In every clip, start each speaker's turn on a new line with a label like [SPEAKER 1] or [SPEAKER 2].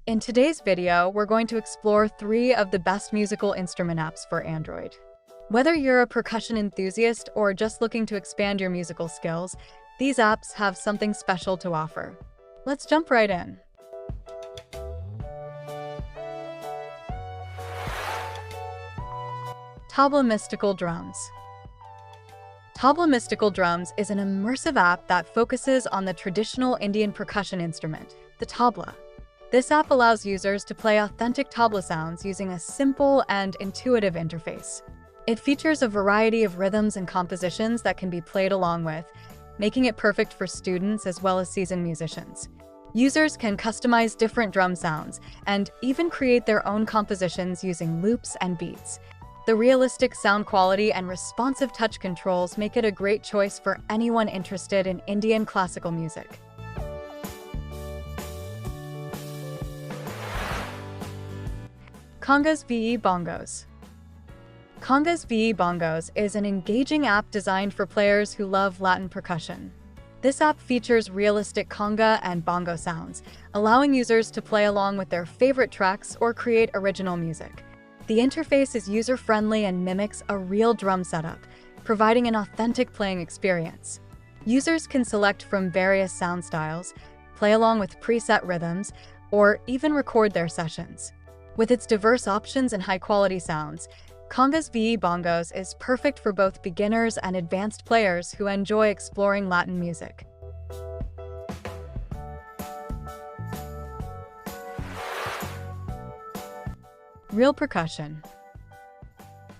[SPEAKER 1] In today's video, we're going to explore 3 of the best musical instrument apps for Android. Whether you're a percussion enthusiast or just looking to expand your musical skills, these apps have something special to offer. Let's jump right in. Tabla Mystical Drums. Tabla Mystical Drums is an immersive app that focuses on the traditional Indian percussion instrument, the tabla. This app allows users to play authentic tabla sounds using a simple and intuitive interface. It features a variety of rhythms and compositions that can be played along with, making it perfect for students as well as seasoned musicians. Users can customize different drum sounds and even create their own compositions using loops and beats. The realistic sound quality and responsive touch controls make it a great choice for anyone interested in Indian classical music. Congas Bongos. Congas Bongos is an engaging app designed for players who love Latin percussion. This app features realistic conga and bongo sounds, allowing users to play along with their favorite tracks or create original music. The interface is user-friendly and mimics a real drum setup, providing an authentic playing experience. Users can select from various sound styles, play along with preset rhythms, or even record their sessions. With its diverse options and high-quality sounds, Congas Bongos is perfect for both beginners and advanced players who enjoy exploring Latin music. Real Percussion.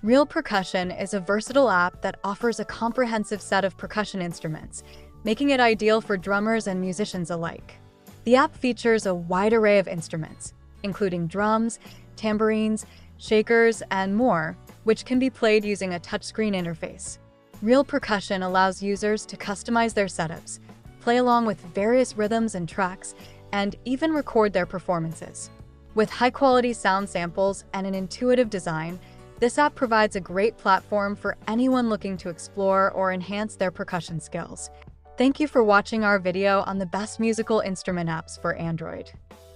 [SPEAKER 1] Real Percussion is a versatile app that offers a comprehensive set of percussion instruments, making it ideal for drummers and musicians alike. The app features a wide array of instruments, including drums, tambourines, shakers, and more, which can be played using a touchscreen interface. Real Percussion allows users to customize their setups, play along with various rhythms and tracks, and even record their performances. With high-quality sound samples and an intuitive design, this app provides a great platform for anyone looking to explore or enhance their percussion skills. Thank you for watching our video on the best musical instrument apps for Android.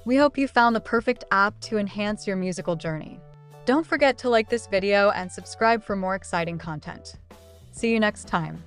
[SPEAKER 1] We hope you found the perfect app to enhance your musical journey. Don't forget to like this video and subscribe for more exciting content. See you next time.